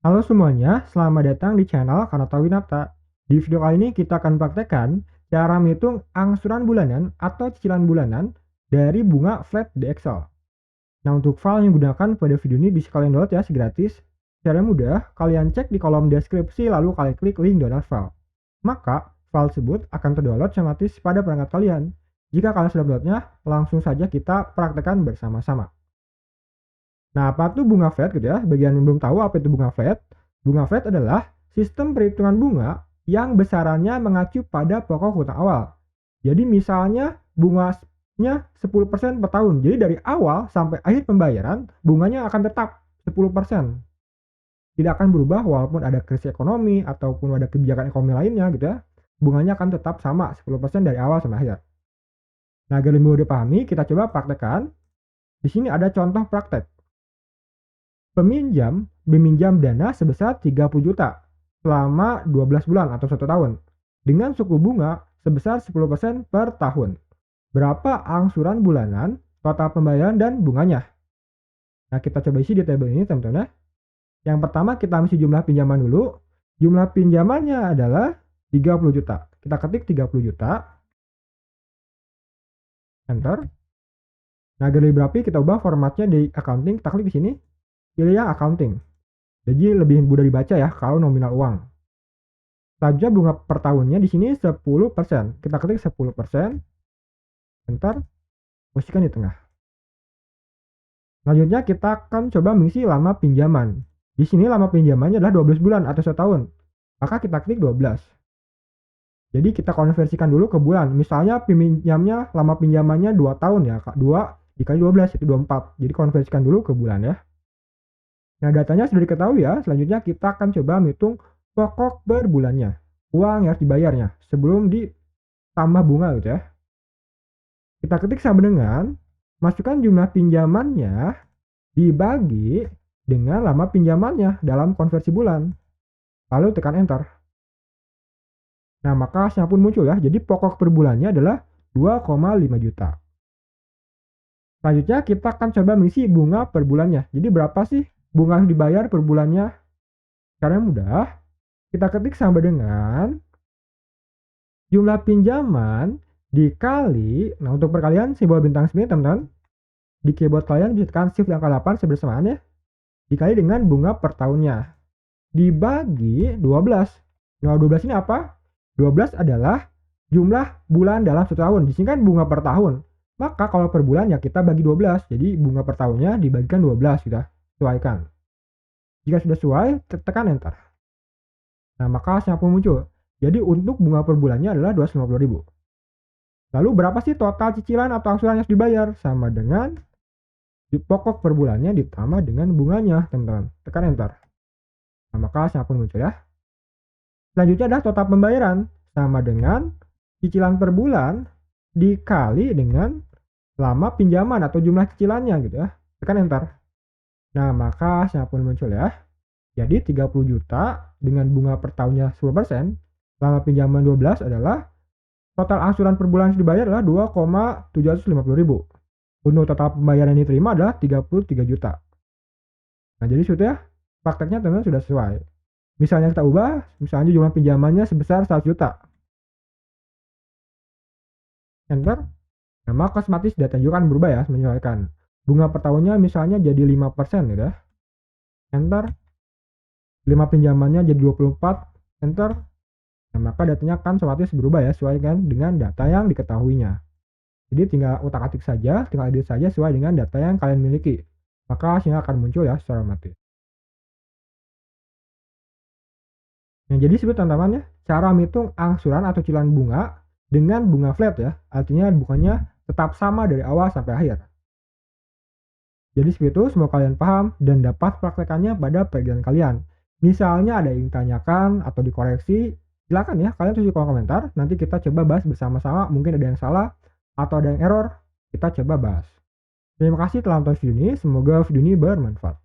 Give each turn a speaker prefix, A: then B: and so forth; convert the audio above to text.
A: Halo semuanya, selamat datang di channel Kanata Winata. Di video kali ini kita akan praktekkan cara menghitung angsuran bulanan atau cicilan bulanan dari bunga flat di Excel. Nah, untuk file yang digunakan pada video ini bisa kalian download ya, gratis. Cara mudah, kalian cek di kolom deskripsi lalu kalian klik link download file. Maka, file tersebut akan terdownload otomatis pada perangkat kalian. Jika kalian sudah downloadnya, langsung saja kita praktekkan bersama-sama. Nah, apa tuh bunga flat gitu ya? Bagian yang belum tahu apa itu bunga flat. Bunga flat adalah sistem perhitungan bunga yang besarannya mengacu pada pokok hutang awal. Jadi misalnya bunganya 10% per tahun. Jadi dari awal sampai akhir pembayaran, bunganya akan tetap 10%. Tidak akan berubah walaupun ada krisis ekonomi ataupun ada kebijakan ekonomi lainnya gitu ya. Bunganya akan tetap sama 10% dari awal sampai akhir. Nah, agar lebih mudah dipahami, kita coba praktekkan. Di sini ada contoh praktek. Peminjam meminjam dana sebesar 30 juta selama 12 bulan atau 1 tahun dengan suku bunga sebesar 10% per tahun. Berapa angsuran bulanan, total pembayaran, dan bunganya? Nah, kita coba isi di tabel ini, teman-teman ya. Yang pertama kita isi jumlah pinjaman dulu. Jumlah pinjamannya adalah 30 juta. Kita ketik 30 juta. Enter. Nah, agar lebih rapi kita ubah formatnya di accounting. Kita klik di sini. Pilih yang accounting. Jadi lebih mudah dibaca ya kalau nominal uang. Selanjutnya bunga per tahunnya di sini 10%. Kita ketik 10%. Enter. Posisikan di tengah. Selanjutnya kita akan coba mengisi lama pinjaman. Di sini lama pinjamannya adalah 12 bulan atau 1 tahun. Maka kita klik 12. Jadi kita konversikan dulu ke bulan. Misalnya pinjamnya lama pinjamannya 2 tahun ya. 2 dikali 12 itu 24. Jadi konversikan dulu ke bulan ya. Nah, datanya sudah diketahui ya. Selanjutnya kita akan coba menghitung pokok per bulannya. Uang yang harus dibayarnya sebelum ditambah bunga gitu ya. Kita ketik sama dengan masukkan jumlah pinjamannya dibagi dengan lama pinjamannya dalam konversi bulan. Lalu tekan enter. Nah, maka hasilnya pun muncul ya. Jadi pokok per bulannya adalah 2,5 juta. Selanjutnya kita akan coba mengisi bunga per bulannya. Jadi berapa sih bunga yang dibayar per bulannya? Caranya mudah. Kita ketik sama dengan jumlah pinjaman dikali, nah untuk perkalian simbol bintang sini teman-teman. Di keyboard kalian bisa tekan shift angka 8 sebersamaan ya. Dikali dengan bunga per tahunnya. Dibagi 12. Nah, 12 ini apa? 12 adalah jumlah bulan dalam 1 tahun. Di sini kan bunga per tahun. Maka kalau per bulan ya kita bagi 12. Jadi bunga per tahunnya dibagikan 12 sudah. Sesuaikan. Jika sudah sesuai, tekan enter. Nah, maka hasilnya pun muncul. Jadi untuk bunga per bulannya adalah 250.000. Lalu berapa sih total cicilan atau angsuran yang harus dibayar? Sama dengan pokok per bulannya ditambah dengan bunganya, teman-teman. Tekan enter. Nah, maka hasilnya pun muncul ya. Selanjutnya adalah total pembayaran. Sama dengan cicilan per bulan dikali dengan lama pinjaman atau jumlah cicilannya gitu ya. Tekan enter. Nah, maka hasilnya pun muncul ya. Jadi 30 juta dengan bunga per tahunnya 10%, lama pinjaman 12 adalah total angsuran per bulan yang dibayar adalah 2,750.000. Untuk total pembayaran yang diterima adalah 33 juta. Nah, jadi sudah prakteknya teman-teman sudah sesuai. Misalnya kita ubah, misalnya jumlah pinjamannya sebesar 100 juta. Enter. Nah, maka otomatis data juga akan berubah ya, menyesuaikan. Bunga per tahunnya misalnya jadi 5% gitu ya. Enter. 5 pinjamannya jadi 24. Enter. Nah, maka datanya akan otomatis berubah ya, sesuai dengan data yang diketahuinya. Jadi tinggal utak-atik saja, tinggal edit saja sesuai dengan data yang kalian miliki. Maka hasilnya akan muncul ya secara otomatis. Nah, jadi sebut teman-teman ya, cara menghitung angsuran atau cicilan bunga dengan bunga flat ya. Artinya bunganya tetap sama dari awal sampai akhir. Jadi seperti itu, semoga kalian paham dan dapat praktekannya pada pekerjaan kalian. Misalnya ada yang ditanyakan atau dikoreksi, silakan ya kalian tulis di kolom komentar. Nanti kita coba bahas bersama-sama. Mungkin ada yang salah atau ada yang error, kita coba bahas. Terima kasih telah menonton video ini. Semoga video ini bermanfaat.